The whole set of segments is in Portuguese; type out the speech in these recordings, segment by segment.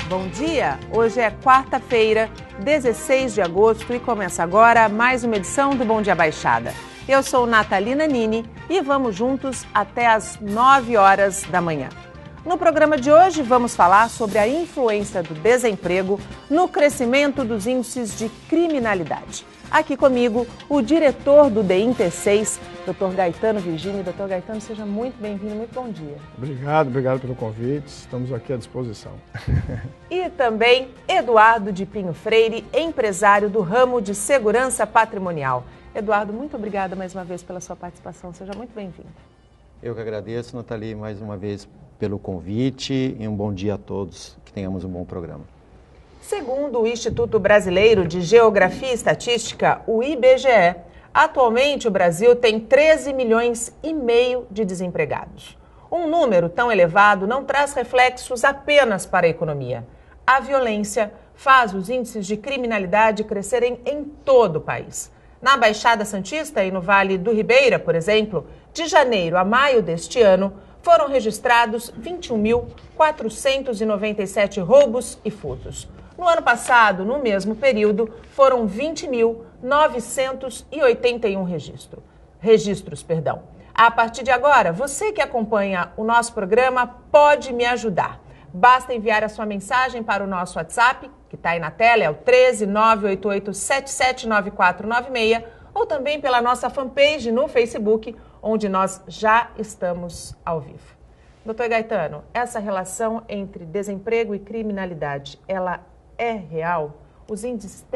Bom dia! Hoje é quarta-feira, 16 de agosto e começa agora mais uma edição do Bom Dia Baixada. Eu sou Natalina Nini e vamos juntos até às 9 horas da manhã. No programa de hoje vamos falar sobre a influência do desemprego no crescimento dos índices de criminalidade. Aqui comigo, o diretor do DINT6, Dr. Gaetano Virgínio. Dr. Gaetano, seja muito bem-vindo, muito bom dia. Obrigado pelo convite, estamos aqui à disposição. E também Eduardo de Pinho Freire, empresário do ramo de segurança patrimonial. Eduardo, muito obrigada mais uma vez pela sua participação, seja muito bem-vindo. Eu que agradeço, Nathalie, mais uma vez pelo convite e um bom dia a todos, que tenhamos um bom programa. Segundo o Instituto Brasileiro de Geografia e Estatística, o IBGE, atualmente o Brasil tem 13 milhões e meio de desempregados. Um número tão elevado não traz reflexos apenas para a economia. A violência faz os índices de criminalidade crescerem em todo o país. Na Baixada Santista e no Vale do Ribeira, por exemplo, de janeiro a maio deste ano, foram registrados 21.497 roubos e furtos. No ano passado, no mesmo período, foram 20.981 registros. A partir de agora, você que acompanha o nosso programa pode me ajudar. Basta enviar a sua mensagem para o nosso WhatsApp, que está aí na tela, é o 13988779496, ou também pela nossa fanpage no Facebook, onde nós já estamos ao vivo. Doutor Gaetano, essa relação entre desemprego e criminalidade, ela é real? Os índices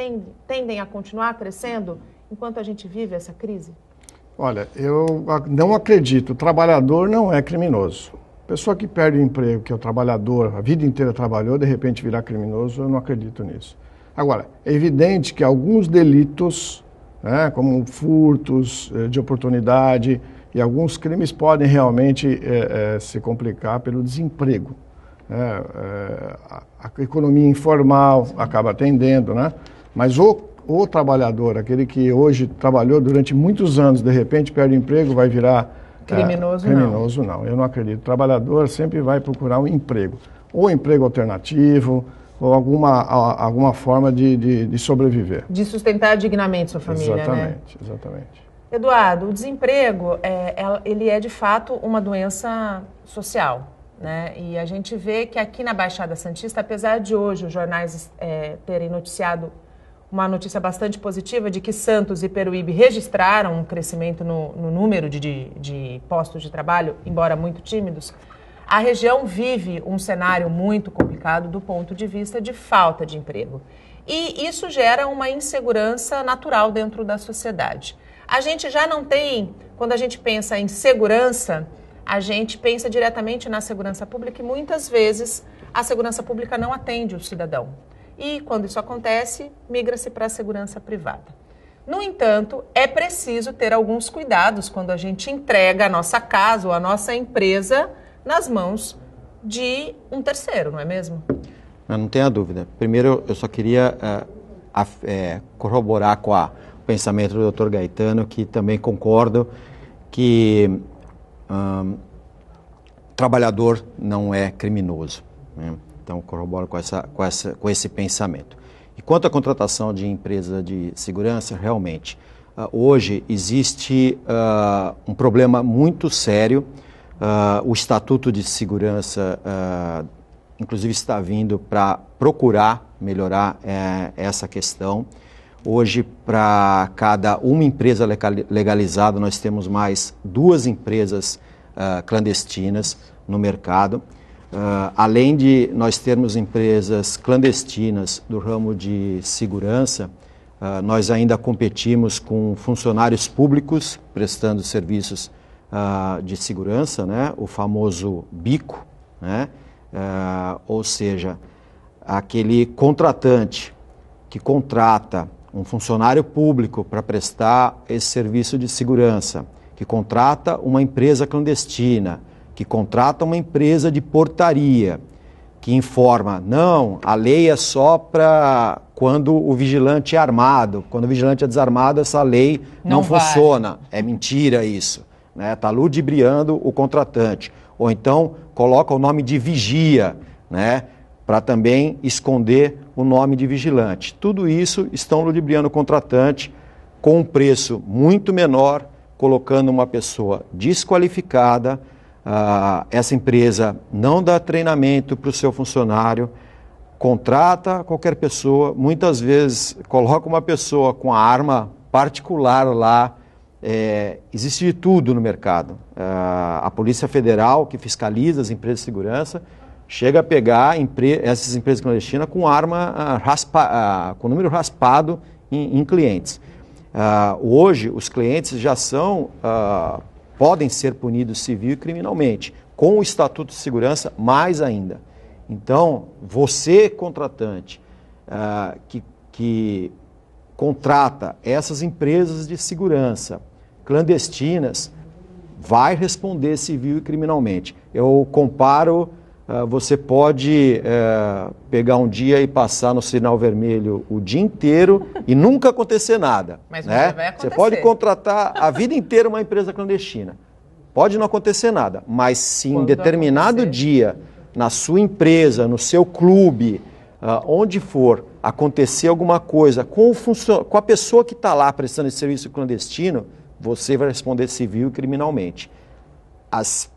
tendem a continuar crescendo enquanto a gente vive essa crise? Olha, eu não acredito, o trabalhador não é criminoso. Pessoa que perde o emprego, que é o trabalhador, a vida inteira trabalhou, de repente virar criminoso, eu não acredito nisso. Agora, é evidente que alguns delitos, né, como furtos de oportunidade e alguns crimes podem realmente se complicar pelo desemprego. A economia informal acaba atendendo, né? Mas o trabalhador, aquele que hoje trabalhou durante muitos anos, de repente perde o emprego, vai virar criminoso não. Eu não acredito. O trabalhador sempre vai procurar um emprego, ou emprego alternativo, ou alguma forma de sobreviver. De sustentar dignamente sua família, exatamente, né? Exatamente. Eduardo, o desemprego, ele é de fato uma doença social, né? E a gente vê que aqui na Baixada Santista, apesar de hoje os jornais terem noticiado uma notícia bastante positiva de que Santos e Peruíbe registraram um crescimento no número de postos de trabalho, embora muito tímidos, a região vive um cenário muito complicado do ponto de vista de falta de emprego. E isso gera uma insegurança natural dentro da sociedade. A gente já não tem, quando a gente pensa em segurança, a gente pensa diretamente na segurança pública e muitas vezes a segurança pública não atende o cidadão. E quando isso acontece, migra-se para a segurança privada. No entanto, é preciso ter alguns cuidados quando a gente entrega a nossa casa ou a nossa empresa nas mãos de um terceiro, não é mesmo? Não tenha dúvida. Primeiro, eu só queria corroborar com o pensamento do Dr. Gaetano, que também concordo que trabalhador não é criminoso, né? Então, corroboro com esse pensamento. E quanto à contratação de empresa de segurança, realmente, hoje existe um problema muito sério. O Estatuto de Segurança, inclusive, está vindo para procurar melhorar essa questão. Hoje, para cada uma empresa legalizada, nós temos mais 2 empresas clandestinas no mercado. Além de nós termos empresas clandestinas do ramo de segurança, nós ainda competimos com funcionários públicos prestando serviços de segurança, né? O famoso bico, né? Ou seja, aquele contratante que contrata um funcionário público para prestar esse serviço de segurança, que contrata uma empresa clandestina, que contrata uma empresa de portaria, que informa, não, a lei é só para quando o vigilante é armado, quando o vigilante é desarmado, essa lei não funciona. É mentira isso, né? Está ludibriando o contratante. Ou então coloca o nome de vigia, né? para também esconder o nome de vigilante. Tudo isso estão ludibriando o contratante com um preço muito menor, colocando uma pessoa desqualificada. Essa empresa não dá treinamento para o seu funcionário, contrata qualquer pessoa, muitas vezes coloca uma pessoa com a arma particular lá. Existe de tudo no mercado. A Polícia Federal, que fiscaliza as empresas de segurança, chega a pegar essas empresas clandestinas com arma com número raspado em clientes. Hoje, os clientes já podem ser punidos civil e criminalmente, com o Estatuto de Segurança mais ainda. Então, você, contratante, que contrata essas empresas de segurança clandestinas, vai responder civil e criminalmente. Eu comparo, você pode pegar um dia e passar no sinal vermelho o dia inteiro e nunca acontecer nada. Mas né? vai acontecer. Você pode contratar a vida inteira uma empresa clandestina. Pode não acontecer nada, mas se em determinado dia, na sua empresa, no seu clube, onde for, acontecer alguma coisa com a pessoa que está lá prestando esse serviço clandestino, você vai responder civil e criminalmente. As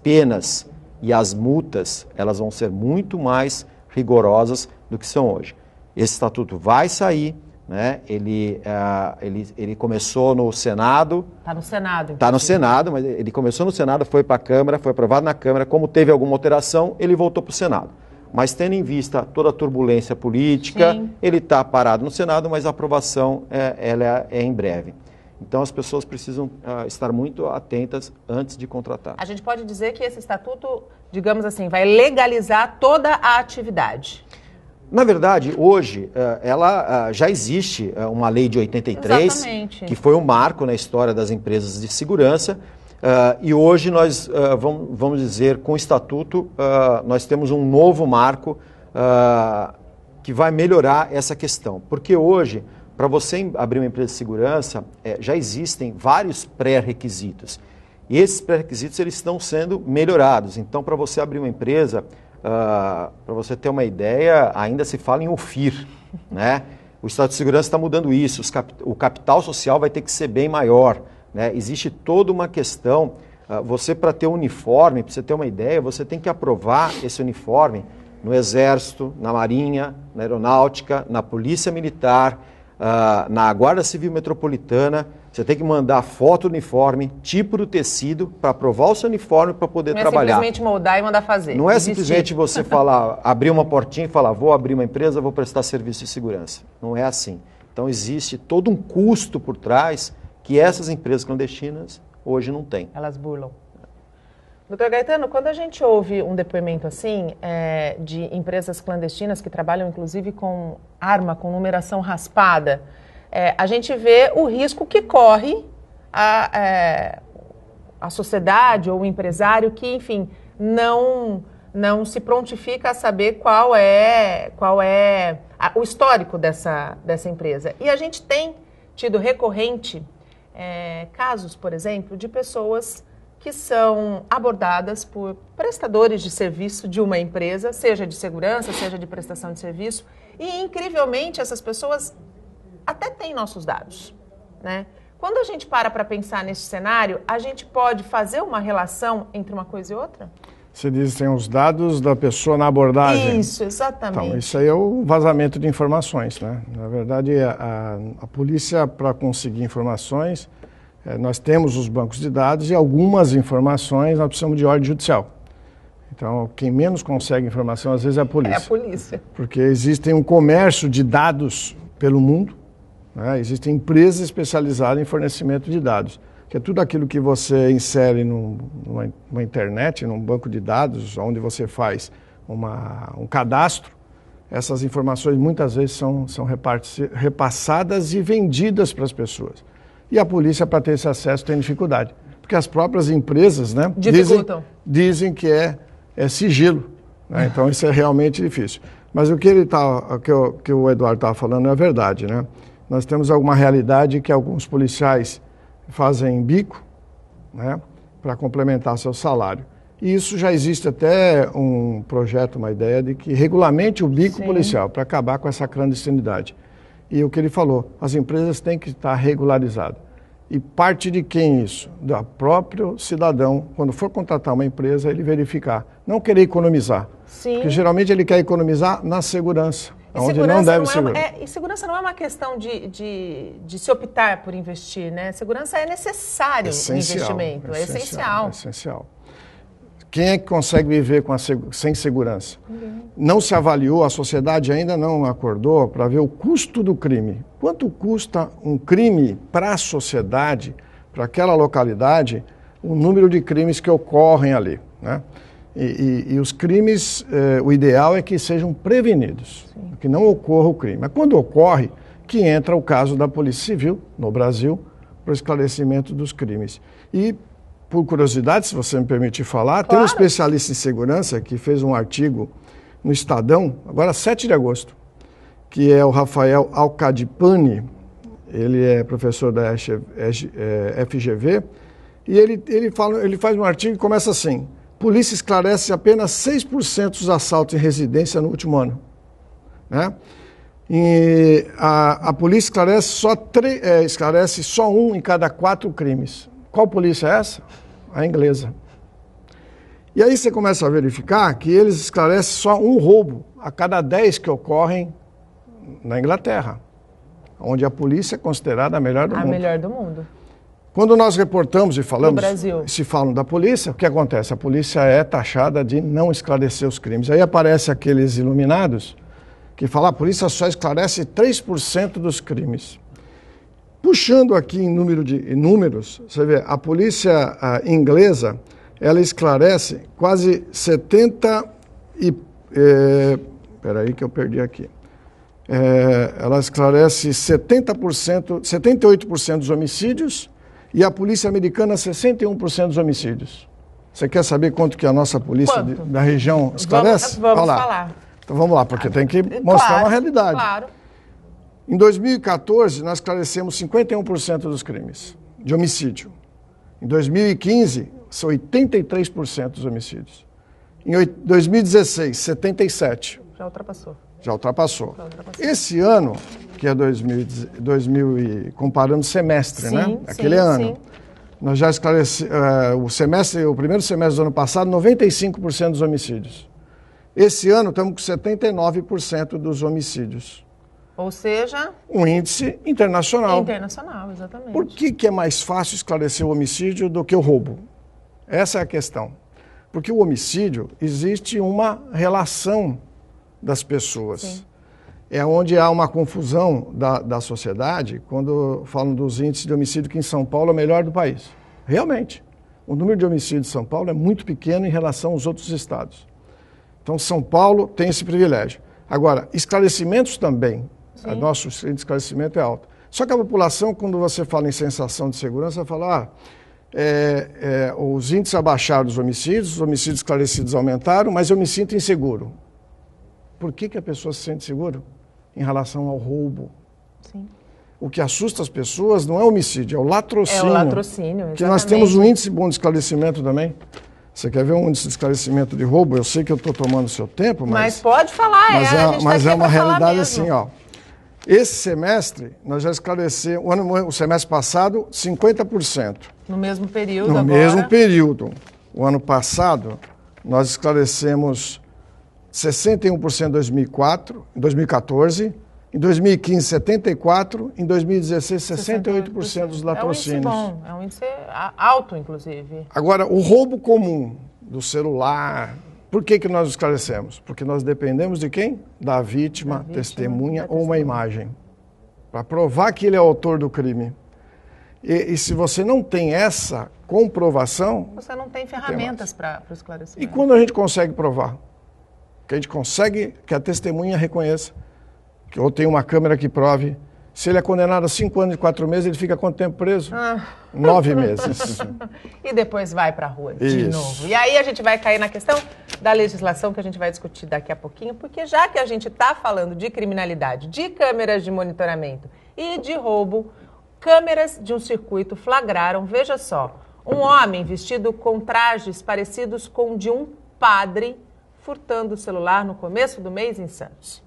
penas e as multas, elas vão ser muito mais rigorosas do que são hoje. Esse estatuto vai sair, né? Ele começou no Senado. Está no Senado. Está no Senado, mas ele começou no Senado, foi para a Câmara, foi aprovado na Câmara. Como teve alguma alteração, ele voltou para o Senado. Mas tendo em vista toda a turbulência política, sim, ele está parado no Senado, mas a aprovação ela é em breve. Então, as pessoas precisam estar muito atentas antes de contratar. A gente pode dizer que esse estatuto, digamos assim, vai legalizar toda a atividade. Na verdade, hoje, já existe uma lei de 83, exatamente, que foi um marco na história das empresas de segurança. E hoje nós, vamos dizer, com o estatuto, nós temos um novo marco que vai melhorar essa questão. Porque hoje, para você abrir uma empresa de segurança, já existem vários pré-requisitos. E esses pré-requisitos eles estão sendo melhorados. Então, para você abrir uma empresa, para você ter uma ideia, ainda se fala em OFIR, né? O Estado de Segurança está mudando isso. O capital social vai ter que ser bem maior, né? Existe toda uma questão. Você, para ter um uniforme, para você ter uma ideia, você tem que aprovar esse uniforme no Exército, na Marinha, na Aeronáutica, na Polícia Militar, na Guarda Civil Metropolitana. Você tem que mandar foto do uniforme, tipo do tecido, para aprovar o seu uniforme para poder trabalhar. Não é simplesmente moldar e mandar fazer. Não é simplesmente você abrir uma portinha e falar, vou abrir uma empresa, vou prestar serviço de segurança. Não é assim. Então existe todo um custo por trás que essas empresas clandestinas hoje não têm. Elas burlam. Doutor Gaetano, quando a gente ouve um depoimento assim, de empresas clandestinas que trabalham inclusive com arma, com numeração raspada, a gente vê o risco que corre a sociedade ou o empresário que, enfim, não se prontifica a saber qual é o histórico dessa empresa. E a gente tem tido recorrente casos, por exemplo, de pessoas que são abordadas por prestadores de serviço de uma empresa, seja de segurança, seja de prestação de serviço, e incrivelmente essas pessoas até têm nossos dados, né? Quando a gente para pensar nesse cenário, a gente pode fazer uma relação entre uma coisa e outra? Você diz que tem os dados da pessoa na abordagem. Isso, exatamente. Então, isso aí é o vazamento de informações, né? Na verdade, a polícia, para conseguir informações, nós temos os bancos de dados e algumas informações nós precisamos de ordem judicial. Então, quem menos consegue informação, às vezes, é a polícia. É a polícia. Porque existem um comércio de dados pelo mundo, né? Existem empresas especializadas em fornecimento de dados, que é tudo aquilo que você insere numa internet, num banco de dados, onde você faz um cadastro. Essas informações, muitas vezes, são repassadas e vendidas para as pessoas. E a polícia, para ter esse acesso, tem dificuldade. Porque as próprias empresas, né, dizem que é sigilo, né? Então isso é realmente difícil. Mas o que o Eduardo estava falando é a verdade, né? Nós temos alguma realidade que alguns policiais fazem bico, né, para complementar seu salário. E isso já existe até um projeto, uma ideia de que regulamente o bico policial para acabar com essa clandestinidade. E o que ele falou, as empresas têm que estar regularizadas. E parte de quem isso? Do próprio cidadão, quando for contratar uma empresa, ele verificar. Não querer economizar. Sim. Porque geralmente ele quer economizar na segurança, onde não deve segurar. E segurança não é uma questão de se optar por investir, né? Segurança é necessário no investimento, é essencial. É essencial. Quem é que consegue viver sem segurança? Não se avaliou, a sociedade ainda não acordou para ver o custo do crime. Quanto custa um crime para a sociedade, para aquela localidade, o número de crimes que ocorrem ali, né? E os crimes, o ideal é que sejam prevenidos, que não ocorra o crime. Mas quando ocorre, que entra o caso da Polícia Civil, no Brasil, para o esclarecimento dos crimes. E, por curiosidade, se você me permitir falar, claro, tem um especialista em segurança que fez um artigo no Estadão, agora 7 de agosto, que é o Rafael Alcadipani, ele é professor da FGV, e ele faz um artigo que começa assim: polícia esclarece apenas 6% dos assaltos em residência no último ano. Né? E a polícia esclarece só 1 em cada 4 crimes. Qual polícia é essa? A inglesa. E aí você começa a verificar que eles esclarecem só 1 roubo a cada 10 que ocorrem na Inglaterra, onde a polícia é considerada a melhor do mundo. A melhor do mundo. Quando nós reportamos e falamos, se falam da polícia, o que acontece? A polícia é taxada de não esclarecer os crimes. Aí aparecem aqueles iluminados que falam: a polícia só esclarece 3% dos crimes. Puxando aqui em números, você vê, a polícia inglesa, ela esclarece quase 78% dos homicídios, e a polícia americana 61% dos homicídios. Você quer saber quanto que a nossa polícia da região esclarece? Vamos falar. Então vamos lá, porque tem que mostrar uma realidade. Claro. Em 2014, nós esclarecemos 51% dos crimes de homicídio. Em 2015, são 83% dos homicídios. Em 2016, 77%. Já ultrapassou. Esse ano, que é 2000 comparando semestre, né? Aquele ano. Nós já esclarecemos, o primeiro semestre do ano passado, 95% dos homicídios. Esse ano estamos com 79% dos homicídios. Ou seja... um índice internacional. Internacional, exatamente. Por que é mais fácil esclarecer o homicídio do que o roubo? Essa é a questão. Porque o homicídio, existe uma relação das pessoas. Sim. É onde há uma confusão da sociedade quando falam dos índices de homicídio, que em São Paulo é o melhor do país. Realmente. O número de homicídios em São Paulo é muito pequeno em relação aos outros estados. Então, São Paulo tem esse privilégio. Agora, esclarecimentos também. O nosso índice de esclarecimento é alto. Só que a população, quando você fala em sensação de segurança, fala: os índices abaixaram dos homicídios, os homicídios esclarecidos aumentaram, mas eu me sinto inseguro. Por que a pessoa se sente segura? Em relação ao roubo. Sim. O que assusta as pessoas não é o homicídio, é o latrocínio. É o latrocínio, exatamente. Que nós temos um índice bom de esclarecimento também. Você quer ver um índice de esclarecimento de roubo? Eu sei que eu estou tomando seu tempo, mas pode falar, mas é uma realidade assim, ó. Esse semestre, nós já esclarecemos, o semestre passado, 50%. No mesmo período agora? No mesmo período. O ano passado, nós esclarecemos 61% em 2014, em 2015, 74%, em 2016, 68% dos latrocínios. É um índice alto, inclusive. Agora, o roubo comum do celular... Por que nós esclarecemos? Porque nós dependemos de quem? Da vítima, testemunha ou uma imagem. Para provar que ele é o autor do crime. E se você não tem essa comprovação... Você não tem ferramentas para o esclarecimento. E quando a gente consegue provar? Que a gente consegue que a testemunha reconheça, que ou tem uma câmera que prove. Se ele é condenado a 5 anos e 4 meses, ele fica quanto tempo preso? 9 meses. E depois vai para a rua de novo. E aí a gente vai cair na questão da legislação, que a gente vai discutir daqui a pouquinho, porque já que a gente está falando de criminalidade, de câmeras de monitoramento e de roubo, câmeras de um circuito flagraram, veja só, Um homem vestido com trajes parecidos com o de um padre furtando o celular no começo do mês em Santos.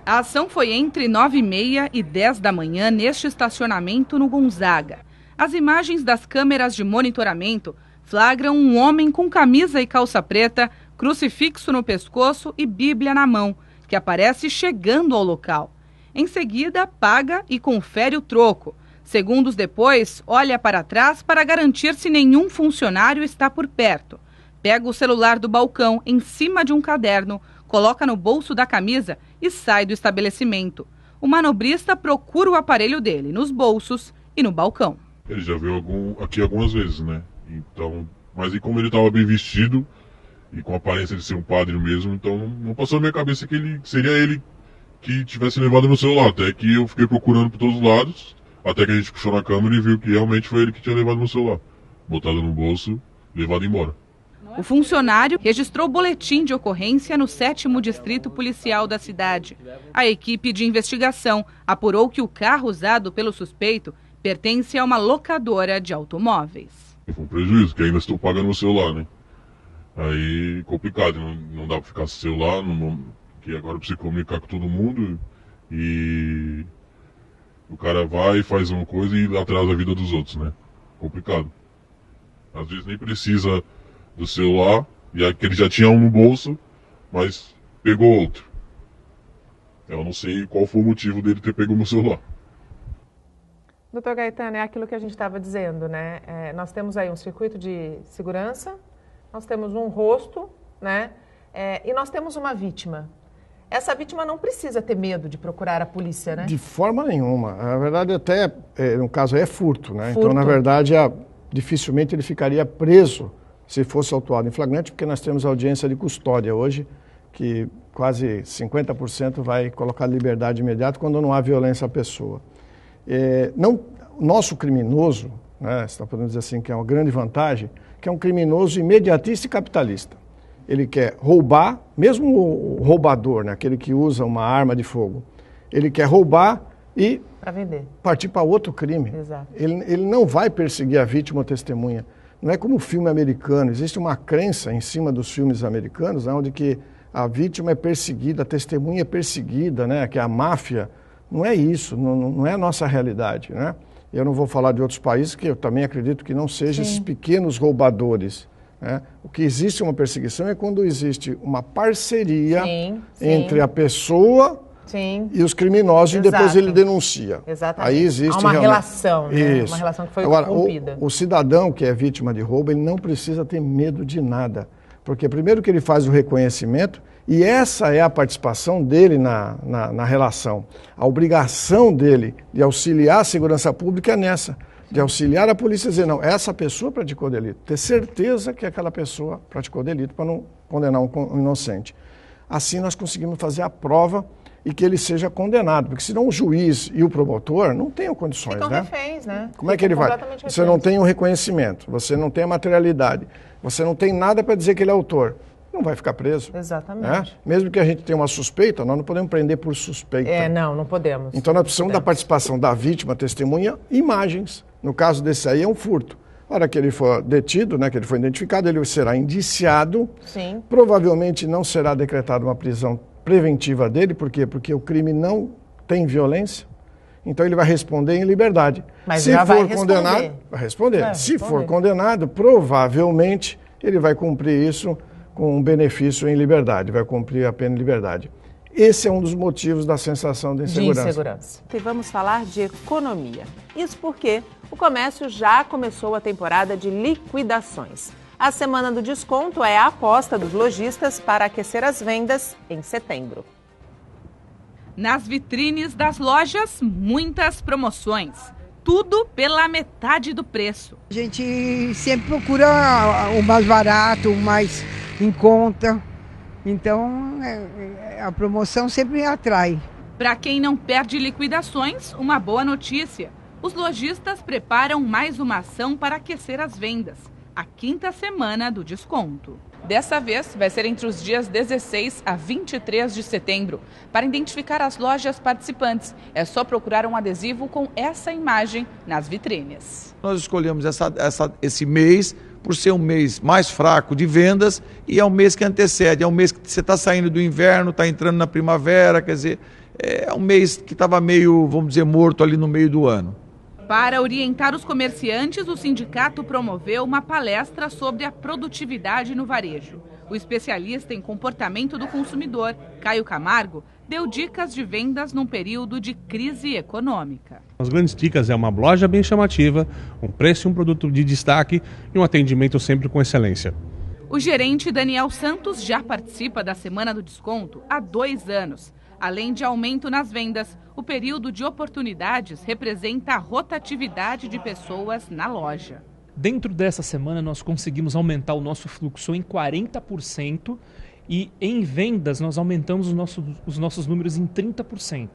A ação foi entre 9h30 e 10 da manhã neste estacionamento no Gonzaga. As imagens das câmeras de monitoramento flagram um homem com camisa e calça preta, crucifixo no pescoço e Bíblia na mão, que aparece chegando ao local. Em seguida, paga e confere o troco. Segundos depois, olha para trás para garantir se nenhum funcionário está por perto. Pega o celular do balcão em cima de um caderno, coloca no bolso da camisa e sai do estabelecimento. O manobrista procura o aparelho dele nos bolsos e no balcão. Ele já veio aqui algumas vezes, né? Então, mas e como ele estava bem vestido e com a aparência de ser um padre mesmo, então não passou na minha cabeça que seria ele que tivesse levado meu celular. Até que eu fiquei procurando por todos os lados, até que a gente puxou na câmera e viu que realmente foi ele que tinha levado meu celular. Botado no bolso, levado embora. O funcionário registrou boletim de ocorrência no 7º Distrito Policial da cidade. A equipe de investigação apurou que o carro usado pelo suspeito pertence a uma locadora de automóveis. Foi um prejuízo, que ainda estou pagando o celular, né? Aí, complicado, não dá para ficar sem celular, que agora precisa comunicar com todo mundo e o cara vai, faz uma coisa e atrasa a vida dos outros, né? Complicado. Às vezes nem precisa do celular, e que ele já tinha um no bolso, mas pegou outro. Eu não sei qual foi o motivo dele ter pego o meu celular. Doutor Gaetano, é aquilo que a gente estava dizendo, né? Nós temos aí um circuito de segurança, nós temos um rosto, né? E nós temos uma vítima. Essa vítima não precisa ter medo de procurar a polícia, né? De forma nenhuma. Na verdade, até, no caso aí, é furto, né? Furto. Então, na verdade, dificilmente ele ficaria preso se fosse autuado em flagrante, porque nós temos audiência de custódia hoje, que quase 50% vai colocar liberdade imediata quando não há violência à pessoa. Nosso criminoso, né, você podemos dizer assim, que é uma grande vantagem, que é um criminoso imediatista e capitalista. Ele quer roubar, mesmo o roubador, né, aquele que usa uma arma de fogo, ele quer roubar e partir para outro crime. Exato. Ele não vai perseguir a vítima ou testemunha. Não é como o filme americano. Existe uma crença em cima dos filmes americanos, né, onde que a vítima é perseguida, a testemunha é perseguida, né, que é a máfia. Não é isso, não é a nossa realidade, né? Eu não vou falar de outros países, que eu também acredito que não sejam esses pequenos roubadores, né? O que existe uma perseguição é quando existe uma parceria entre a pessoa e os criminosos. Exato. E depois ele denuncia. Exatamente. Aí existe uma relação, né? Uma relação que foi rompida. O cidadão que é vítima de roubo, ele não precisa ter medo de nada. Porque primeiro que ele faz o reconhecimento, e essa é a participação dele na relação. A obrigação dele de auxiliar a segurança pública é nessa, de auxiliar a polícia a dizer, não, essa pessoa praticou delito. Ter certeza que aquela pessoa praticou delito para não condenar um inocente. Assim nós conseguimos fazer a prova e que ele seja condenado, porque senão o juiz e o promotor não têm condições, ficam né? reféns, né? Como é que ele vai? Você não tem o reconhecimento, você não tem a materialidade, você não tem nada para dizer que ele é autor. Não vai ficar preso. Exatamente. Né? Mesmo que a gente tenha uma suspeita, nós não podemos prender por suspeita. Não podemos. Então nós precisamos da participação da vítima, testemunha, imagens. No caso desse aí é um furto. Na hora que ele for detido, né, que ele for identificado, ele será indiciado. Sim. Provavelmente não será decretada uma prisão preventiva dele. Por quê? Porque o crime não tem violência. Então ele vai responder em liberdade. Mas se já for vai condenado, vai responder. Se for condenado, provavelmente ele vai cumprir isso com um benefício em liberdade, vai cumprir a pena em liberdade. Esse é um dos motivos da sensação de insegurança. E vamos falar de economia. Isso porque o comércio já começou a temporada de liquidações. A Semana do Desconto é a aposta dos lojistas para aquecer as vendas em setembro. Nas vitrines das lojas, muitas promoções. Tudo pela metade do preço. A gente sempre procura o mais barato, o mais em conta. Então, a promoção sempre atrai. Para quem não perde liquidações, uma boa notícia. Os lojistas preparam mais uma ação para aquecer as vendas. A 5ª Semana do Desconto. Dessa vez, vai ser entre os dias 16 a 23 de setembro. Para identificar as lojas participantes, é só procurar um adesivo com essa imagem nas vitrines. Nós escolhemos esse mês por ser um mês mais fraco de vendas e é um mês que antecede, é um mês que você está saindo do inverno, está entrando na primavera, quer dizer, é um mês que estava meio, vamos dizer, morto ali no meio do ano. Para orientar os comerciantes, o sindicato promoveu uma palestra sobre a produtividade no varejo. O especialista em comportamento do consumidor, Caio Camargo, deu dicas de vendas num período de crise econômica. As grandes dicas é uma loja bem chamativa, um preço e um produto de destaque e um atendimento sempre com excelência. O gerente Daniel Santos já participa da Semana do Desconto há 2 anos. Além de aumento nas vendas, o período de oportunidades representa a rotatividade de pessoas na loja. Dentro dessa semana, nós conseguimos aumentar o nosso fluxo em 40% e em vendas nós aumentamos os nossos números em 30%.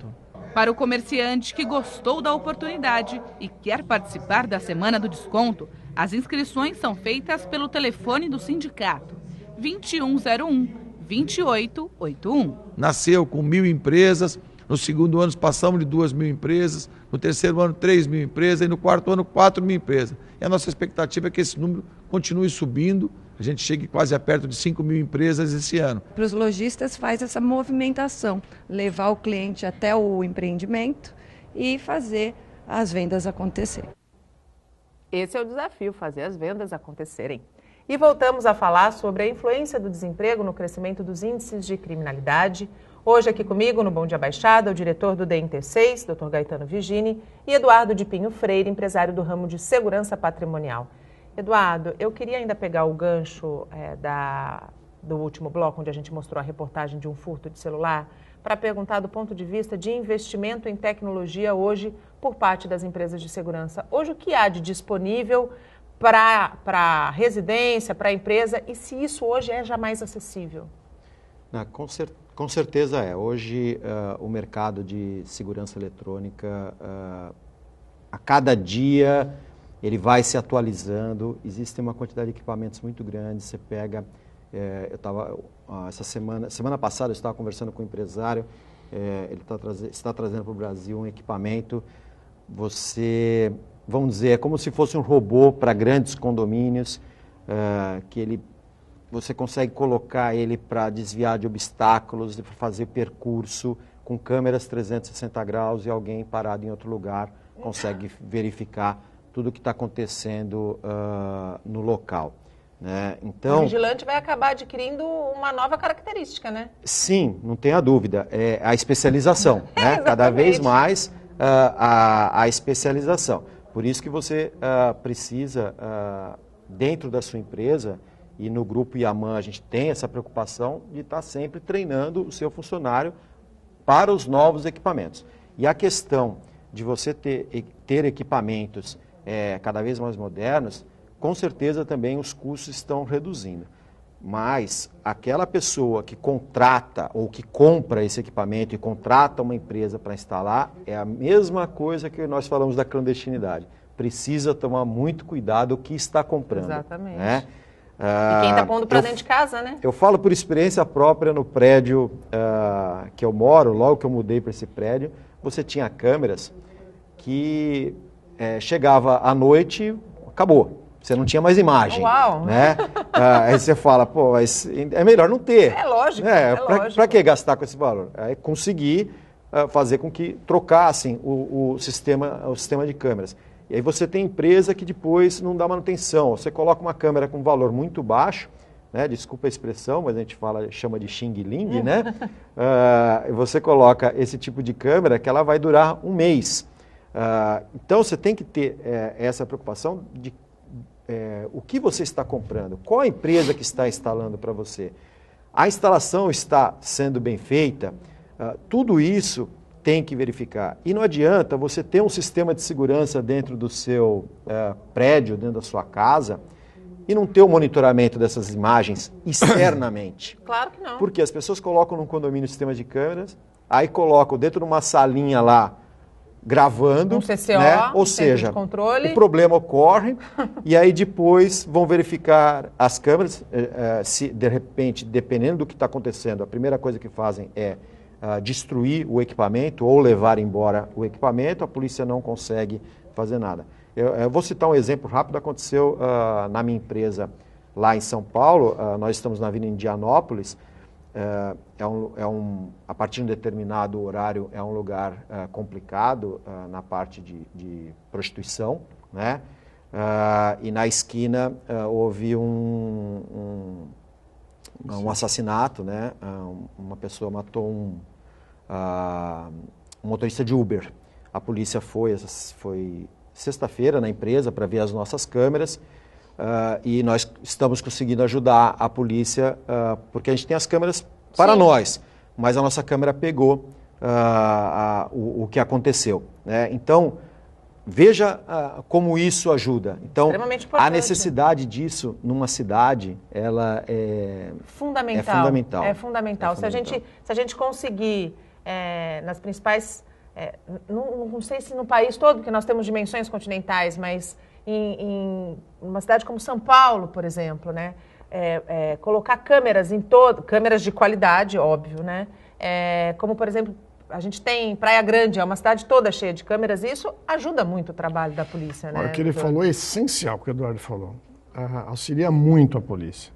Para o comerciante que gostou da oportunidade e quer participar da Semana do Desconto, as inscrições são feitas pelo telefone do sindicato, 2101-2881. Nasceu com 1.000 empresas, no segundo ano passamos de 2.000 empresas, no terceiro ano 3.000 empresas e no quarto ano 4.000 empresas. E a nossa expectativa é que esse número continue subindo, a gente chegue quase a perto de 5.000 empresas esse ano. Para os lojistas faz essa movimentação, levar o cliente até o empreendimento e fazer as vendas acontecer. Esse é o desafio, fazer as vendas acontecerem. E voltamos a falar sobre a influência do desemprego no crescimento dos índices de criminalidade. Hoje aqui comigo, no Bom Dia Baixada, o diretor do DNT6, Dr. Gaetano Vigini, e Eduardo de Pinho Freire, empresário do ramo de segurança patrimonial. Eduardo, eu queria ainda pegar o gancho do último bloco, onde a gente mostrou a reportagem de um furto de celular, para perguntar do ponto de vista de investimento em tecnologia hoje por parte das empresas de segurança. Hoje, o que há de disponível para residência, para a empresa, e se isso hoje é já mais acessível? Com certeza é. Hoje, o mercado de segurança eletrônica, a cada dia, ele vai se atualizando. Existe uma quantidade de equipamentos muito grande. Você pega, semana passada, eu estava conversando com um empresário, ele está trazendo para o Brasil um equipamento, vamos dizer, é como se fosse um robô para grandes condomínios, você consegue colocar ele para desviar de obstáculos, para fazer percurso com câmeras 360 graus e alguém parado em outro lugar consegue verificar tudo o que está acontecendo no local. Né? Então, o vigilante vai acabar adquirindo uma nova característica, né? Sim, não tenha dúvida. É a especialização, né? Cada vez mais a especialização. Por isso que você precisa, dentro da sua empresa, e no Grupo Yaman a gente tem essa preocupação de estar sempre treinando o seu funcionário para os novos equipamentos. E a questão de você ter equipamentos cada vez mais modernos, com certeza também os custos estão reduzindo. Mas aquela pessoa que contrata ou que compra esse equipamento e contrata uma empresa para instalar, é a mesma coisa que nós falamos da clandestinidade. Precisa tomar muito cuidado o que está comprando. Exatamente. Né? E quem está pondo para dentro de casa, né? Eu falo por experiência própria no prédio que eu moro, logo que eu mudei para esse prédio, você tinha câmeras que chegava à noite, acabou. Você não tinha mais imagem. Uau! Né? Aí você fala, pô, mas é melhor não ter. É lógico. Para que gastar com esse valor? É conseguir fazer com que trocassem o sistema de câmeras. E aí você tem empresa que depois não dá manutenção. Você coloca uma câmera com valor muito baixo, né? Desculpa a expressão, mas a gente chama de xing-ling, né? Você coloca esse tipo de câmera que ela vai durar um mês. Então você tem que ter essa preocupação de o que você está comprando, qual a empresa que está instalando para você. A instalação está sendo bem feita, tudo isso tem que verificar. E não adianta você ter um sistema de segurança dentro do seu prédio, dentro da sua casa, e não ter o monitoramento dessas imagens externamente. Claro que não. Porque as pessoas colocam num condomínio sistema de câmeras, aí colocam dentro de uma salinha lá gravando, um CCO, né? Ou centro de seja, controle. O problema ocorre e aí depois vão verificar as câmeras, se de repente, dependendo do que está acontecendo, a primeira coisa que fazem é destruir o equipamento ou levar embora o equipamento, a polícia não consegue fazer nada. Eu vou citar um exemplo rápido, aconteceu na minha empresa lá em São Paulo, nós estamos na Avenida Indianópolis, a partir de um determinado horário é um lugar complicado na parte de prostituição, né? E na esquina houve um assassinato, né? Uma pessoa matou um motorista de Uber. A polícia foi sexta-feira na empresa para ver as nossas câmeras e nós estamos conseguindo ajudar a polícia porque a gente tem as câmeras para nós, mas a nossa câmera pegou o que aconteceu, né? Então, veja como isso ajuda. Então, a necessidade disso numa cidade, ela é fundamental. É fundamental. Se a gente conseguir, nas principais... não sei se no país todo, porque nós temos dimensões continentais, mas em uma cidade como São Paulo, por exemplo, né? Colocar câmeras câmeras de qualidade, óbvio, né? Como, por exemplo, a gente tem Praia Grande, é uma cidade toda cheia de câmeras, e isso ajuda muito o trabalho da polícia, né? O que ele falou é essencial, o que o Eduardo falou. Auxilia muito a polícia.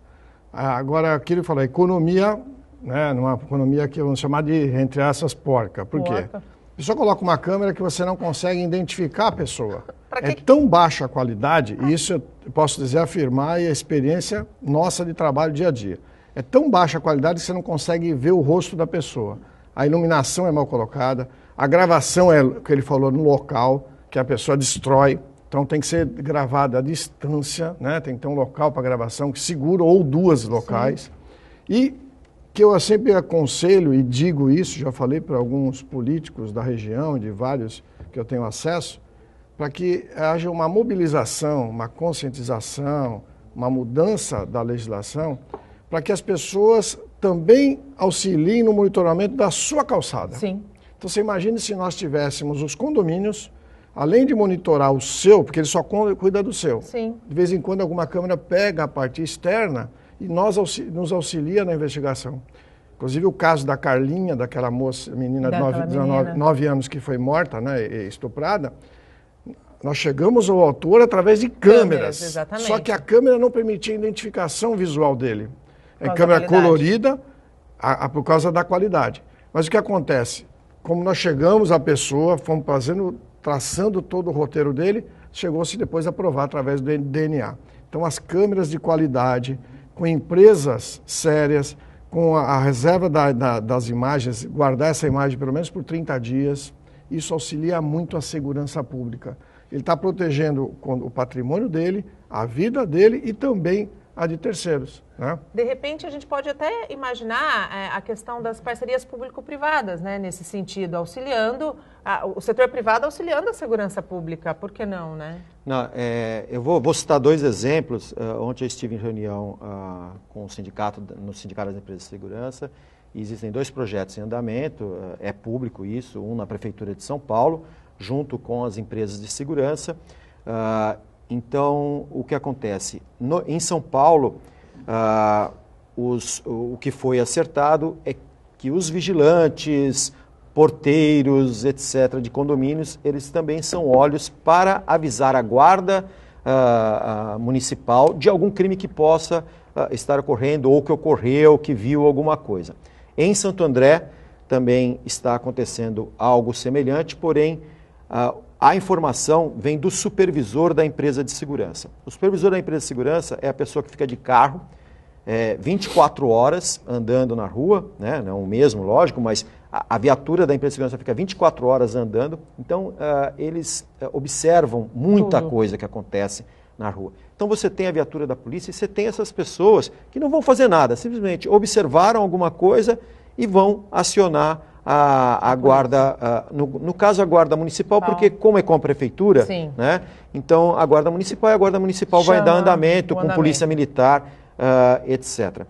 Agora, o que ele falou, a economia, né, numa economia que vamos chamar de, entre aspas, porca. Por quê? A pessoa coloca uma câmera que você não consegue identificar a pessoa. É tão baixa a qualidade, e isso eu posso dizer, afirmar, e a experiência nossa de trabalho dia a dia. É tão baixa a qualidade que você não consegue ver o rosto da pessoa. A iluminação é mal colocada, a gravação é o que ele falou no local, que a pessoa destrói. Então tem que ser gravada à distância, né? Tem que ter um local para gravação que segura, ou duas locais. Sim. E que eu sempre aconselho e digo isso, já falei para alguns políticos da região, de vários que eu tenho acesso, para que haja uma mobilização, uma conscientização, uma mudança da legislação, para que as pessoas também auxiliem no monitoramento da sua calçada. Sim. Então você imagine se nós tivéssemos os condomínios, além de monitorar o seu, porque ele só cuida do seu. Sim. De vez em quando alguma câmera pega a parte externa e nos auxilia na investigação. Inclusive o caso da Carlinha, daquela moça, menina de 9 anos que foi morta, né, estuprada, nós chegamos ao autor através de câmeras. Exatamente. Só que a câmera não permitia a identificação visual dele. É câmera colorida por causa da qualidade. Mas o que acontece? Como nós chegamos à pessoa, fomos traçando todo o roteiro dele, chegou-se depois a provar através do DNA. Então as câmeras de qualidade, com empresas sérias, com a reserva das imagens, guardar essa imagem pelo menos por 30 dias, isso auxilia muito a segurança pública. Ele está protegendo o patrimônio dele, a vida dele e também a de terceiros, né? De repente, a gente pode até imaginar a questão das parcerias público-privadas, né? Nesse sentido, auxiliando, o setor privado auxiliando a segurança pública, por que não, né? Não, eu vou citar dois exemplos. Ontem eu estive em reunião com o sindicato, no Sindicato das Empresas de Segurança, e existem dois projetos em andamento, é público isso, um na Prefeitura de São Paulo, junto com as empresas de segurança. Então, o que acontece? Em São Paulo, o que foi acertado é que os vigilantes, porteiros, etc., de condomínios, eles também são olhos para avisar a guarda municipal de algum crime que possa estar ocorrendo, ou que ocorreu, que viu alguma coisa. Em Santo André também está acontecendo algo semelhante, porém, a informação vem do supervisor da empresa de segurança. O supervisor da empresa de segurança é a pessoa que fica de carro 24 horas andando na rua, né? Não o mesmo, lógico, mas a viatura da empresa de segurança fica 24 horas andando, então eles observam muita coisa que acontece na rua. Então você tem a viatura da polícia e você tem essas pessoas que não vão fazer nada, simplesmente observaram alguma coisa e vão acionar a guarda, no caso a guarda municipal, porque como é com a prefeitura, né? Então a guarda municipal vai dar andamento com polícia militar, etc.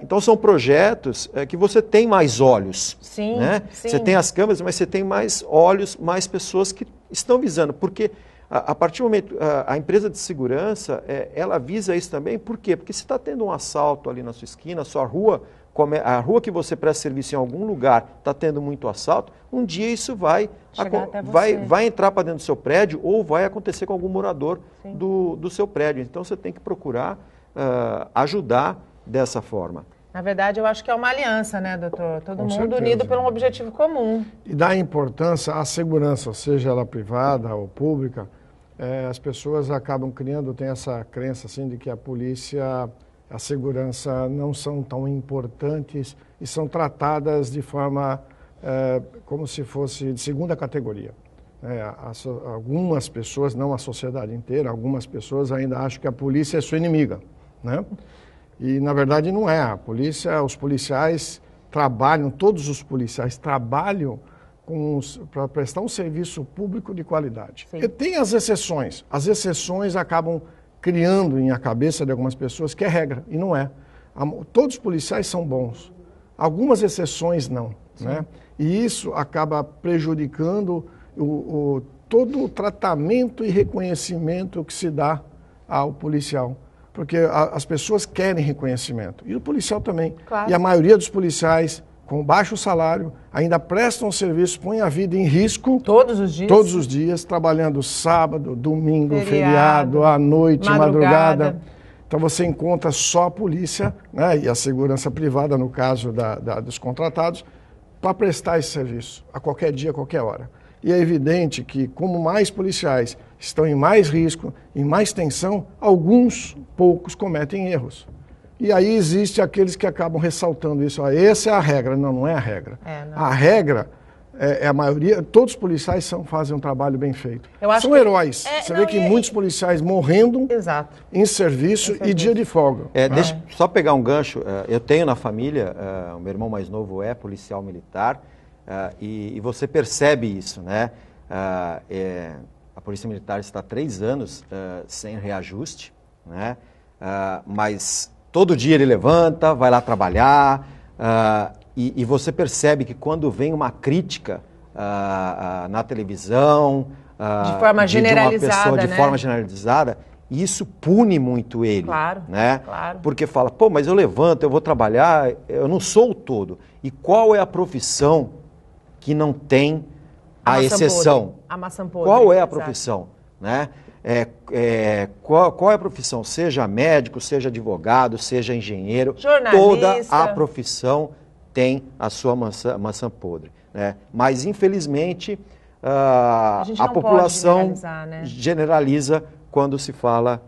Então são projetos que você tem mais olhos. Sim, né? sim. Você tem as câmeras, mas você tem mais olhos, mais pessoas que estão visando. Porque a partir do momento, a empresa de segurança, ela visa isso também. Por quê? Porque se está tendo um assalto ali na sua esquina, a rua que você presta serviço em algum lugar está tendo muito assalto, um dia isso vai entrar para dentro do seu prédio ou vai acontecer com algum morador do seu prédio. Então você tem que procurar ajudar dessa forma. Na verdade, eu acho que é uma aliança, né, doutor? Todo mundo certeza. unido por um objetivo comum. E dá importância à segurança, seja ela privada ou pública. As pessoas acabam tem essa crença assim de que a polícia, a segurança não são tão importantes e são tratadas de forma como se fosse de segunda categoria. Algumas pessoas, não a sociedade inteira, algumas pessoas ainda acham que a polícia é sua inimiga, né? E, na verdade, não é. A polícia, os policiais trabalham, todos os policiais trabalham para prestar um serviço público de qualidade. E tem as exceções. As exceções acabam criando em a cabeça de algumas pessoas que é regra, e não é. Todos os policiais são bons. Algumas exceções não, né? E isso acaba prejudicando todo o tratamento e reconhecimento que se dá ao policial. Porque as pessoas querem reconhecimento. E o policial também. Claro. E a maioria dos policiais, com baixo salário, ainda prestam serviço, põem a vida em risco. Todos os dias? Todos os dias, trabalhando sábado, domingo, feriado, à noite, madrugada. Então você encontra só a polícia, né, e a segurança privada, no caso dos contratados, para prestar esse serviço, a qualquer dia, a qualquer hora. E é evidente que, como mais policiais estão em mais risco, em mais tensão, poucos cometem erros. E aí existe aqueles que acabam ressaltando isso. Essa é a regra. Não, não é a regra. A regra a maioria, todos os policiais fazem um trabalho bem feito. São heróis. Você vê que muitos policiais morrendo em serviço e dia de folga. Deixa eu só pegar um gancho. Eu tenho na família, o meu irmão mais novo é policial militar, e você percebe isso, né? A Polícia Militar está há 3 anos sem reajuste, né? Mas todo dia ele levanta, vai lá trabalhar, e você percebe que quando vem uma crítica na televisão, de forma generalizada, uma pessoa de né? forma generalizada, isso pune muito ele. Claro, né? claro. Porque fala, mas eu levanto, eu vou trabalhar, eu não sou o todo. E qual é a profissão que não tem a exceção? A maçã podre. Qual é a profissão? Né? Qual é a profissão? Seja médico, seja advogado, seja engenheiro, jornalista. Toda a profissão tem a sua maçã podre. Né? Mas, infelizmente, a população generaliza quando se fala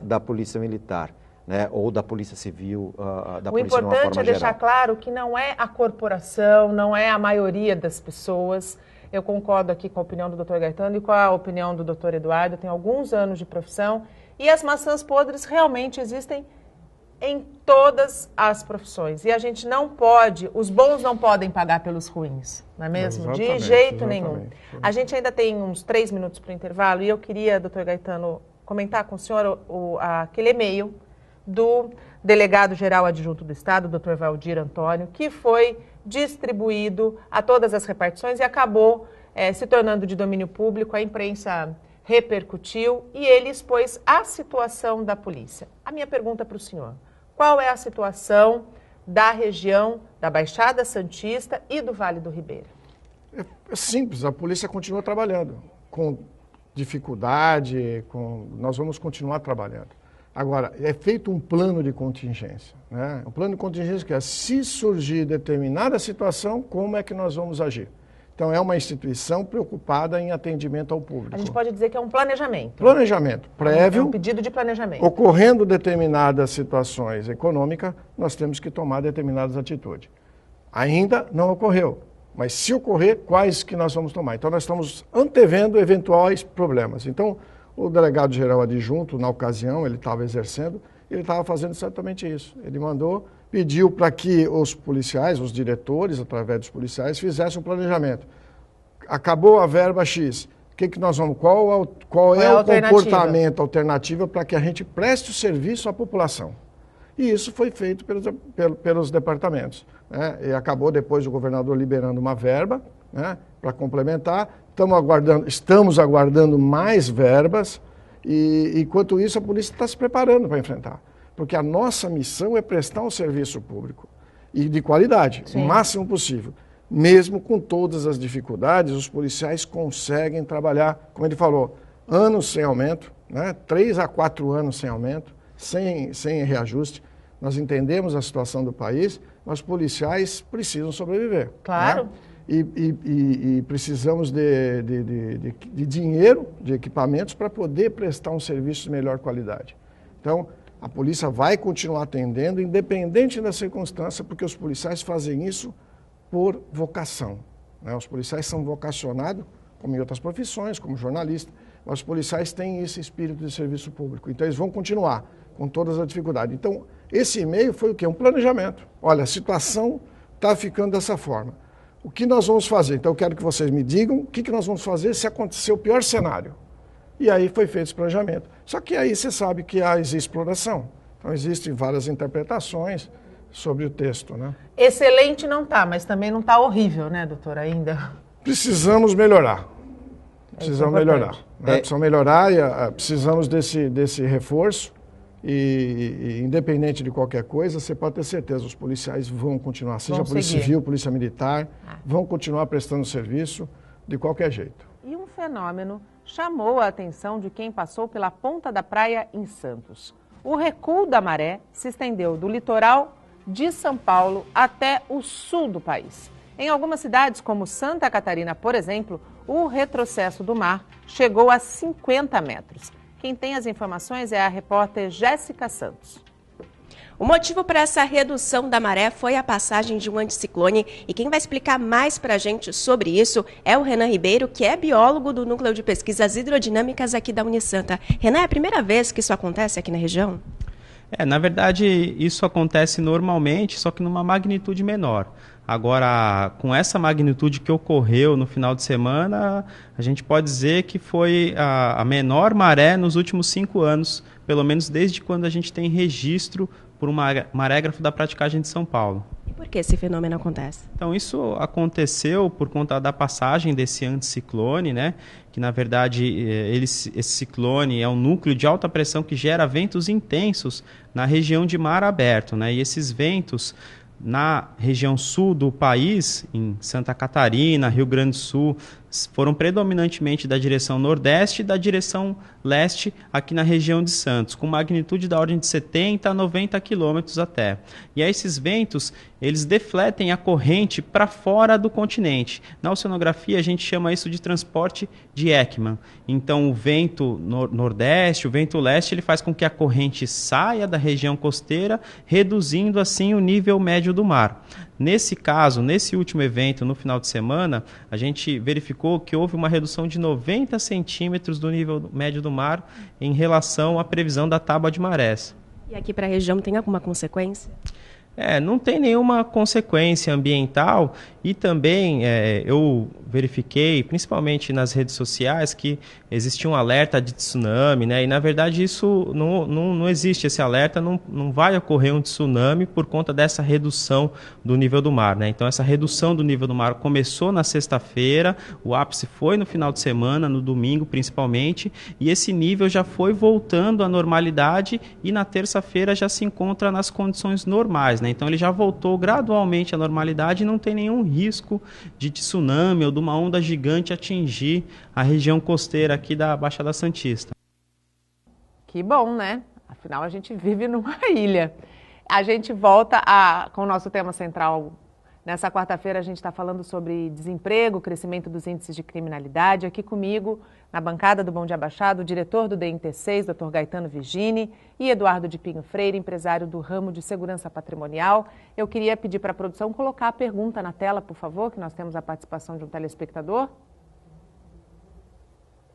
da polícia militar, né? Ou da polícia civil, da polícia de uma forma geral. O importante é deixar claro que não é a corporação, não é a maioria das pessoas. Eu concordo aqui com a opinião do Dr. Gaetano e com a opinião do Dr. Eduardo. Eu tenho alguns anos de profissão e as maçãs podres realmente existem em todas as profissões. E a gente não pode, os bons não podem pagar pelos ruins, não é mesmo? De jeito nenhum. A gente ainda tem uns 3 minutos para o intervalo e eu queria, Dr. Gaetano, comentar com o senhor aquele e-mail do delegado-geral adjunto do Estado, Dr. Valdir Antônio, que foi distribuído a todas as repartições e acabou se tornando de domínio público. A imprensa repercutiu e ele expôs a situação da polícia. A minha pergunta para o senhor: qual é a situação da região da Baixada Santista e do Vale do Ribeira? É simples, a polícia continua trabalhando. Com dificuldade, nós vamos continuar trabalhando. Agora, é feito um plano de contingência, né? Um plano de contingência que se surgir determinada situação, como é que nós vamos agir? Então, é uma instituição preocupada em atendimento ao público. A gente pode dizer que é um planejamento. Planejamento prévio. É um pedido de planejamento. Ocorrendo determinadas situações econômicas, nós temos que tomar determinadas atitudes. Ainda não ocorreu, mas se ocorrer, quais que nós vamos tomar? Então, nós estamos antevendo eventuais problemas. Então, o delegado-geral adjunto, na ocasião, ele estava exercendo, ele estava fazendo exatamente isso. Ele pediu para que os policiais, os diretores, através dos policiais, fizessem um planejamento. Acabou a verba X. Que nós vamos? Qual é o comportamento alternativo para que a gente preste o serviço à população? E isso foi feito pelos departamentos, né? E acabou depois o governador liberando uma verba, né, para complementar. Estamos aguardando mais verbas e, enquanto isso, a polícia está se preparando para enfrentar. Porque a nossa missão é prestar um serviço público e de qualidade, o máximo possível. Mesmo com todas as dificuldades, os policiais conseguem trabalhar, como ele falou, anos sem aumento, né? 3 a 4 anos sem aumento, sem reajuste. Nós entendemos a situação do país, mas os policiais precisam sobreviver. Claro. Né? E precisamos de dinheiro, de equipamentos para poder prestar um serviço de melhor qualidade. Então, a polícia vai continuar atendendo, independente da circunstância, porque os policiais fazem isso por vocação, né? Os policiais são vocacionados, como em outras profissões, como jornalista, mas os policiais têm esse espírito de serviço público. Então, eles vão continuar com todas as dificuldades. Então, esse e-mail foi o quê? Um planejamento. Olha, a situação está ficando dessa forma. O que nós vamos fazer? Então, eu quero que vocês me digam o que nós vamos fazer se acontecer o pior cenário. E aí foi feito esse planejamento. Só que aí você sabe que existe exploração. Então, existem várias interpretações sobre o texto, né? Excelente não está, mas também não está horrível, né, doutor, ainda? Precisamos melhorar. Precisamos melhorar. Né? Precisamos melhorar e precisamos desse reforço. E independente de qualquer coisa, você pode ter certeza, os policiais vão continuar, seja Polícia Civil, Polícia Militar, vão continuar prestando serviço de qualquer jeito. E um fenômeno chamou a atenção de quem passou pela ponta da praia em Santos. O recuo da maré se estendeu do litoral de São Paulo até o sul do país. Em algumas cidades, como Santa Catarina, por exemplo, o retrocesso do mar chegou a 50 metros. Quem tem as informações é a repórter Jéssica Santos. O motivo para essa redução da maré foi a passagem de um anticiclone e quem vai explicar mais para a gente sobre isso é o Renan Ribeiro, que é biólogo do Núcleo de Pesquisas Hidrodinâmicas aqui da Unisanta. Renan, é a primeira vez que isso acontece aqui na região? Na verdade, isso acontece normalmente, só que numa magnitude menor. Agora, com essa magnitude que ocorreu no final de semana, a gente pode dizer que foi a menor maré nos últimos 5 anos, pelo menos desde quando a gente tem registro por um marégrafo da praticagem de São Paulo. E por que esse fenômeno acontece? Então, isso aconteceu por conta da passagem desse anticiclone, né? Que, na verdade, esse ciclone é um núcleo de alta pressão que gera ventos intensos na região de mar aberto, né? E esses ventos na região sul do país, em Santa Catarina, Rio Grande do Sul, foram predominantemente da direção nordeste e da direção leste aqui na região de Santos, com magnitude da ordem de 70 a 90 quilômetros até. E aí esses ventos, eles defletem a corrente para fora do continente. Na oceanografia a gente chama isso de transporte de Ekman. Então o vento nordeste, o vento leste, ele faz com que a corrente saia da região costeira, reduzindo assim o nível médio do mar. Nesse caso, nesse último evento, no final de semana, a gente verificou que houve uma redução de 90 centímetros do nível médio do mar em relação à previsão da tábua de marés. E aqui para a região tem alguma consequência? Não tem nenhuma consequência ambiental e também eu verifiquei, principalmente nas redes sociais, que existia um alerta de tsunami, né? E na verdade isso não existe, esse alerta, não vai ocorrer um tsunami por conta dessa redução do nível do mar, né? Então essa redução do nível do mar começou na sexta-feira, o ápice foi no final de semana, no domingo principalmente, e esse nível já foi voltando à normalidade e na terça-feira já se encontra nas condições normais, né? Então ele já voltou gradualmente à normalidade e não tem nenhum risco de tsunami ou de uma onda gigante atingir a região costeira aqui da Baixada Santista. Que bom, né? Afinal, a gente vive numa ilha. A gente volta com o nosso tema central. Nessa quarta-feira, a gente está falando sobre desemprego, crescimento dos índices de criminalidade. Aqui comigo, na bancada do Bom Dia Baixado, o diretor do DNT6, Dr. Gaetano Vigini, e Eduardo de Pinho Freire, empresário do ramo de segurança patrimonial. Eu queria pedir para a produção colocar a pergunta na tela, por favor, que nós temos a participação de um telespectador.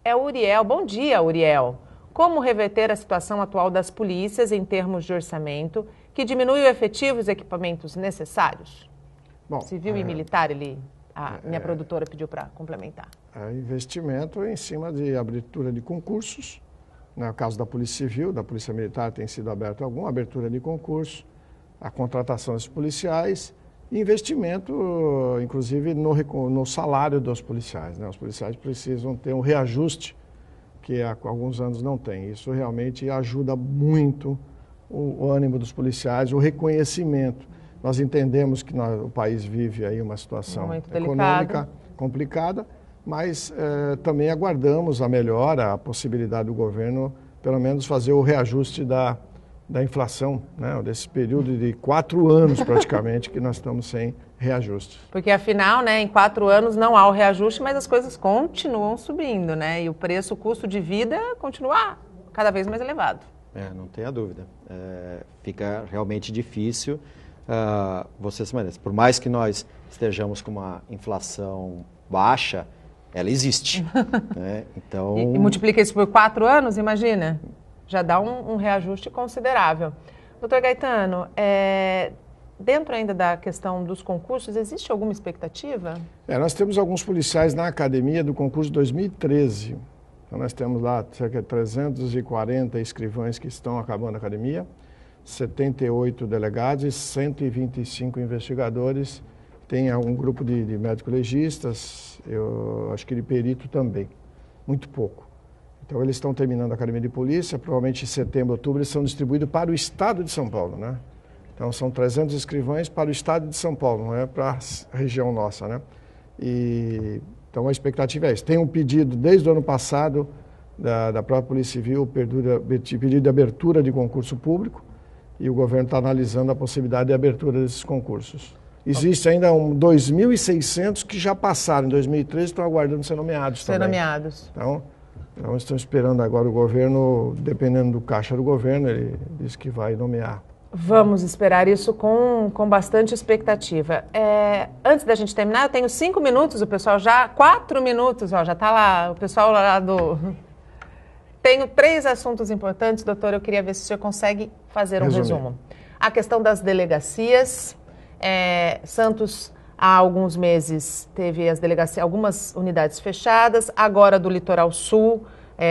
É o Uriel. Bom dia, Uriel. Como reverter a situação atual das polícias em termos de orçamento, que diminui o efetivo e os equipamentos necessários? Bom, civil e militar, minha produtora pediu para complementar. Investimento em cima de abertura de concursos, No caso da Polícia Civil, da Polícia Militar, tem sido aberto alguma abertura de concurso, a contratação desses policiais, investimento, inclusive, no salário dos policiais, né? Os policiais precisam ter um reajuste que há alguns anos não tem. Isso realmente ajuda muito o ânimo dos policiais, o reconhecimento. Nós entendemos que o país vive aí uma situação econômica complicada, mas também aguardamos a melhora, a possibilidade do governo, pelo menos, fazer o reajuste da inflação, né? Desse período de 4 anos praticamente que nós estamos sem reajuste. Porque afinal, né, em 4 anos não há o reajuste, mas as coisas continuam subindo, né? E o preço, o custo de vida continua cada vez mais elevado. Não tenha dúvida. Fica realmente difícil você se merece. Por mais que nós estejamos com uma inflação baixa, ela existe. Né? Então... E multiplica isso por 4 anos, imagina? Já dá um reajuste considerável. Doutor Gaetano, dentro ainda da questão dos concursos, existe alguma expectativa? Nós temos alguns policiais na academia do concurso de 2013. Então, nós temos lá cerca de 340 escrivães que estão acabando a academia, 78 delegados e 125 investigadores. Tem um grupo de médico-legistas, eu acho que de perito também, muito pouco. Então, eles estão terminando a Academia de Polícia, provavelmente em setembro, outubro, eles são distribuídos para o Estado de São Paulo, né? Então, são 300 escrivães para o Estado de São Paulo, não é para a região nossa, né? Então, a expectativa é essa. Tem um pedido, desde o ano passado, da própria Polícia Civil, pedido de abertura de concurso público, e o governo está analisando a possibilidade de abertura desses concursos. Existe ainda 2.600 que já passaram em 2013 e estão aguardando ser nomeados também. Então, estão esperando agora o governo, dependendo do caixa do governo, ele diz que vai nomear. Vamos esperar isso com bastante expectativa. Antes da gente terminar, eu tenho 5 minutos, o pessoal já... 4 minutos, ó, já está lá, o pessoal lá do... Tenho 3 assuntos importantes, doutor, eu queria ver se o senhor consegue fazer um resumo. A questão das delegacias. Santos, há alguns meses, teve algumas unidades fechadas, agora do Litoral Sul,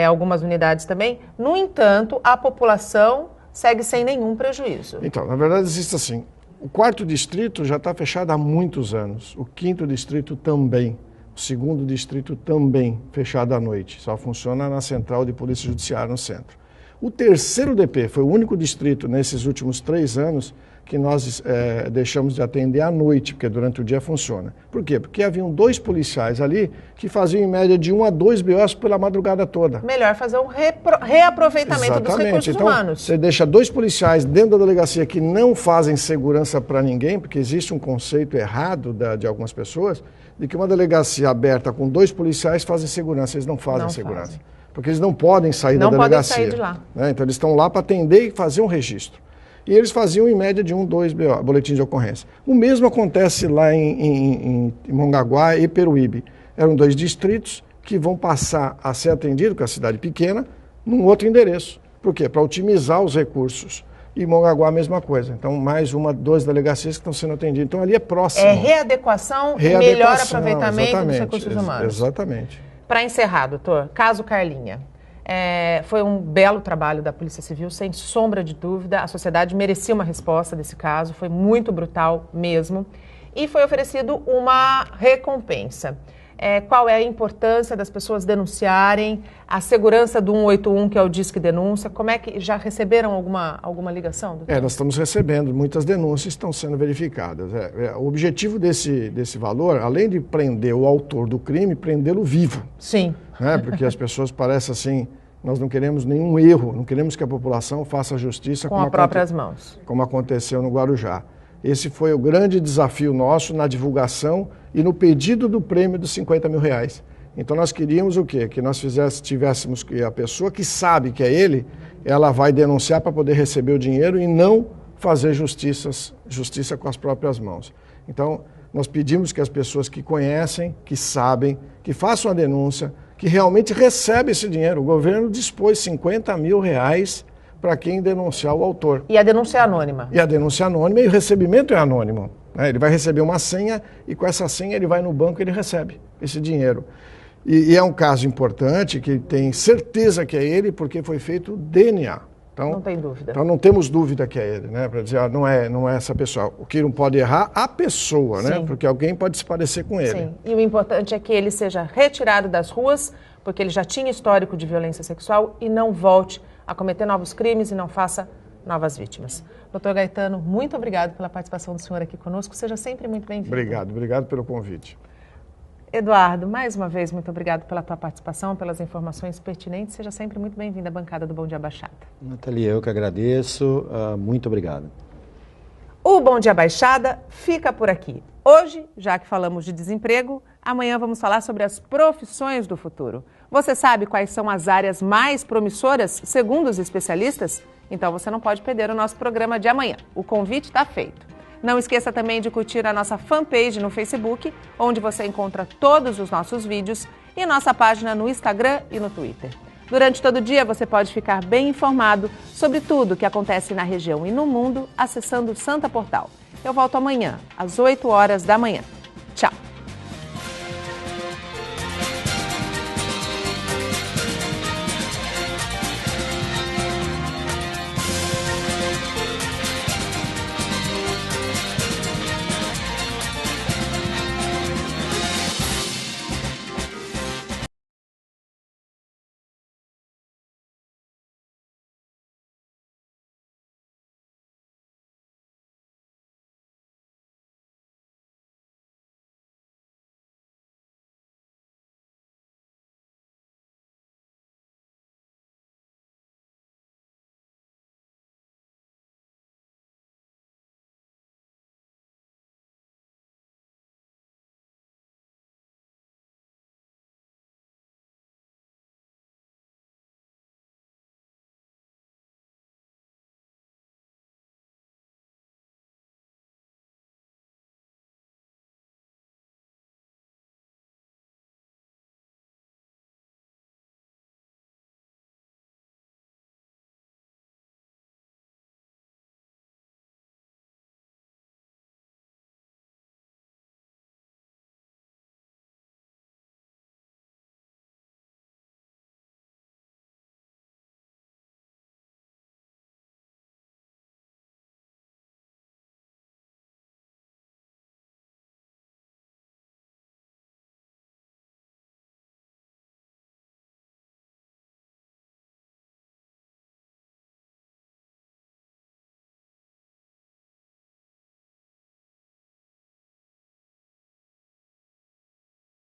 algumas unidades também. No entanto, a população segue sem nenhum prejuízo. Então, na verdade, existe assim, o 4º distrito já está fechado há muitos anos, o 5º distrito também, o 2º distrito também fechado à noite, só funciona na Central de Polícia Judiciária no centro. O 3º DP foi o único distrito nesses últimos 3 anos que nós deixamos de atender à noite, porque durante o dia funciona. Por quê? Porque haviam 2 policiais ali que faziam em média de 1 a 2 BOs pela madrugada toda. Melhor fazer um reaproveitamento dos recursos humanos. Você deixa 2 policiais dentro da delegacia que não fazem segurança para ninguém, porque existe um conceito errado de algumas pessoas, de que uma delegacia aberta com 2 policiais fazem segurança. Eles não fazem segurança. Porque eles não podem sair da delegacia. Não podem sair de lá. Né? Então eles estão lá para atender e fazer um registro. E eles faziam em média de 1, 2 boletins de ocorrência. O mesmo acontece lá em Mongaguá e Peruíbe. Eram 2 distritos que vão passar a ser atendidos, com a cidade pequena, num outro endereço. Por quê? Para otimizar os recursos. E Mongaguá a mesma coisa. Então, mais 1, 2 delegacias que estão sendo atendidas. Então, ali é próximo. Readequação e melhor aproveitamento dos recursos humanos. Exatamente. Para encerrar, doutor, caso Carlinha. Foi um belo trabalho da Polícia Civil, sem sombra de dúvida. A sociedade merecia uma resposta desse caso, foi muito brutal mesmo. E foi oferecido uma recompensa. Qual é a importância das pessoas denunciarem, a segurança do 181, que é o Disque Denúncia? Como é que já receberam alguma ligação, doutor? Nós estamos recebendo, muitas denúncias estão sendo verificadas. O objetivo desse valor, além de prender o autor do crime, prendê-lo vivo. Sim. Porque as pessoas parecem assim, nós não queremos nenhum erro, não queremos que a população faça justiça com as próprias mãos, como aconteceu no Guarujá. Esse foi o grande desafio nosso na divulgação e no pedido do prêmio dos R$50 mil. Então nós queríamos o quê? Que nós tivéssemos que a pessoa que sabe que é ele, ela vai denunciar para poder receber o dinheiro e não fazer justiça com as próprias mãos. Então nós pedimos que as pessoas que conhecem, que sabem, que façam a denúncia, que realmente recebem esse dinheiro. O governo dispôs R$50 mil para quem denunciar o autor. E a denúncia é anônima? E a denúncia é anônima e o recebimento é anônimo. Ele vai receber uma senha e com essa senha ele vai no banco e ele recebe esse dinheiro. E é um caso importante que tem certeza que é ele porque foi feito DNA. Então, não tem dúvida. Então não temos dúvida que é ele, né? Para dizer, não é essa pessoa. O que não pode errar, a pessoa, né? Porque alguém pode se parecer com ele. Sim, e o importante é que ele seja retirado das ruas, porque ele já tinha histórico de violência sexual e não volte a cometer novos crimes e não faça novas vítimas. Doutor Gaetano, muito obrigado pela participação do senhor aqui conosco. Seja sempre muito bem-vindo. Obrigado pelo convite. Eduardo, mais uma vez, muito obrigado pela tua participação, pelas informações pertinentes. Seja sempre muito bem-vindo à bancada do Bom Dia Baixada. Nathalie, eu que agradeço. Muito obrigado. O Bom Dia Baixada fica por aqui. Hoje, já que falamos de desemprego, amanhã vamos falar sobre as profissões do futuro. Você sabe quais são as áreas mais promissoras, segundo os especialistas? Então você não pode perder o nosso programa de amanhã. O convite está feito. Não esqueça também de curtir a nossa fanpage no Facebook, onde você encontra todos os nossos vídeos, e nossa página no Instagram e no Twitter. Durante todo o dia você pode ficar bem informado sobre tudo o que acontece na região e no mundo acessando o Santa Portal. Eu volto amanhã, às 8 horas da manhã. Tchau!